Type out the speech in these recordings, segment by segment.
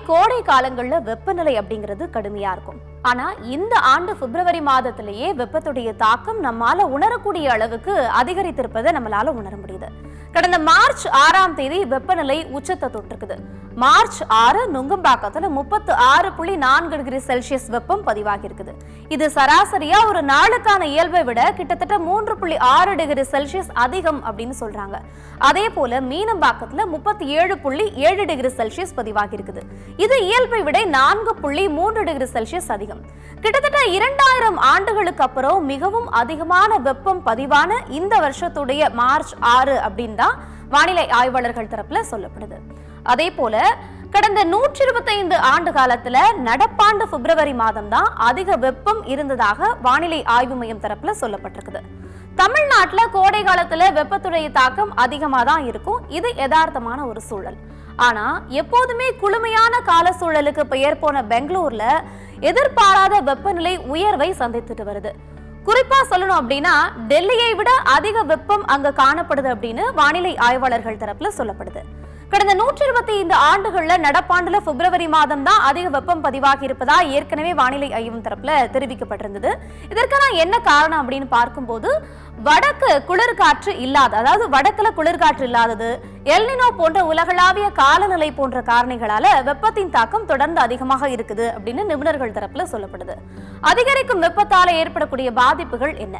கோடை காலங்கள்ல வெப்பநிலை அப்படிங்கிறது கடுமையா இருக்கும். ஆனா இந்த ஆண்டு பிப்ரவரி மாதத்திலேயே வெப்பத்துடைய தாக்கம் நம்மால உணரக்கூடிய அளவுக்கு அதிகரித்திருப்பதை நம்மளால உணர முடியுது. கடந்த மார்ச் 6ஆம் தேதி வெப்பநிலை உச்சத்தை தொட்டிருக்குது. மார்ச் 6 நுங்கம்பாக்கத்துல 36.4 டிகிரி செல்சியஸ் வெப்பம் பதிவாகி இருக்குது. இது சராசரியா ஒரு நாளுக்கான இயல்பை விட கிட்டத்தட்ட 3.6 டிகிரி செல்சியஸ் அதிகம் அப்படின்னு சொல்றாங்க. அதே போல மீனம்பாக்கத்துல 37.7 டிகிரி செல்சியஸ் பதிவாகி இருக்குது. இது இயல்பை விட 4.3 டிகிரி செல்சியஸ் அதிகம். கிட்டத்தட்ட 2000 ஆண்டுகளுக்கு அப்புறம் மிகவும் அதிகமான வெப்பம் பதிவான இந்த வருஷத்துடைய மார்ச் 6 அப்படின்னு தான் வானிலை ஆய்வாளர்கள் தரப்புல சொல்லப்படுது. அதே போல கடந்த 125 ஆண்டு காலத்துல நடப்பாண்டு பிப்ரவரி மாதம் தான் அதிக வெப்பம் இருந்ததாக வானிலை ஆய்வு மையம் தரப்புல சொல்லப்பட்டிருக்குது. தமிழ்நாட்டுல கோடை காலத்துல வெப்பத்துடைய தாக்கம் அதிகமா தான் இருக்கும். இது யதார்த்தமான ஒரு சூழல். ஆனா எப்போதுமே குளுமையான கால சூழலுக்கு பெயர் போன பெங்களூர்ல எதிர்பாராத வெப்பநிலை உயர்வை சந்தித்துட்டு வருது. குறிப்பா சொல்லணும் அப்படின்னா டெல்லியை விட அதிக வெப்பம் அங்க காணப்படுது அப்படின்னு வானிலை ஆய்வாளர்கள் தரப்புல சொல்லப்படுது. கடந்த 125 ஆண்டுகள்ல நடப்பாண்டுல பிப்ரவரி மாதம் தான் அதிக வெப்பம் பதிவாகி இருப்பதா ஏற்கனவே வானிலை ஆய்வு தரப்புல தெரிவிக்கப்பட்டிருந்தது. இதற்கான என்ன காரணம் அப்படின்னு பார்க்கும்போது வடக்கு குளிர்காற்று இல்லாத, அதாவது வடக்குல குளிர்காற்று இல்லாதது, எல்னினோ போன்ற உலகளாவிய காலநிலை போன்ற காரணிகளால வெப்பத்தின் தாக்கம் தொடர்ந்து அதிகமாக இருக்குது அப்படின்னு நிபுணர்கள் தரப்புல சொல்லப்படுது. அதிகரிக்கும் வெப்பத்தால ஏற்படக்கூடிய பாதிப்புகள் என்ன?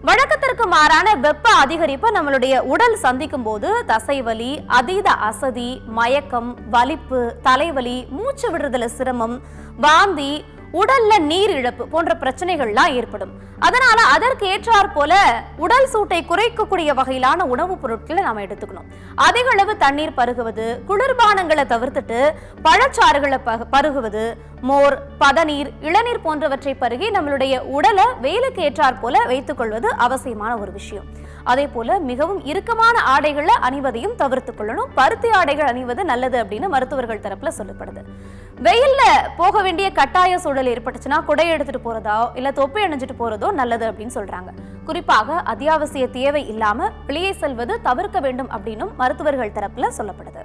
வழக்கத்திற்கு மாறான வெப்ப அதிகரிப்பு நம்மளுடைய உடல் சந்திக்கும் போது தசைவலி, அதீத அசதி, மயக்கம், வலிப்பு, தலைவலி, மூச்சு விடுறதுல சிரமம், வாந்தி, உடல்ல நீர் இழப்பு போன்ற பிரச்சனைகள்லாம் ஏற்படும். அதனால அதற்கு ஏற்றாற் போல உடல் சூட்டை குறைக்கக்கூடிய வகையிலான உணவுப் பொருட்களை நாம எடுத்துக்கணும். அதிக அளவு தண்ணீர் பருகுவது, குளிர்பானங்களை தவிர்த்துட்டு பழச்சாறுகளை பருகுவது, மோர், பதநீர், இளநீர் போன்றவற்றை பருகி நம்மளுடைய உடலை வெயிலுக்கு ஏற்றாற் போல வைத்துக் கொள்வது அவசியமான ஒரு விஷயம். அதே போல மிகவும் இறுக்கமான ஆடைகளை அணிவதையும் தவிர்த்துக் கொள்ளணும். பருத்தி ஆடைகள் அணிவது நல்லது அப்படின்னு மருத்துவர்கள் தரப்புல சொல்லப்படுது. வெயில்ல போக வேண்டிய கட்டாய சூழல் ஏற்பட்டுச்சுன்னா குடை எடுத்துட்டு போறதோ இல்ல தொப்பி அணிஞ்சிட்டு போறதோ நல்லது அப்படின்னு சொல்றாங்க. குறிப்பாக அத்தியாவசிய தேவை இல்லாம வெளியே செல்வது தவிர்க்க வேண்டும் அப்படின்னும் மருத்துவர்கள் தரப்புல சொல்லப்படுது.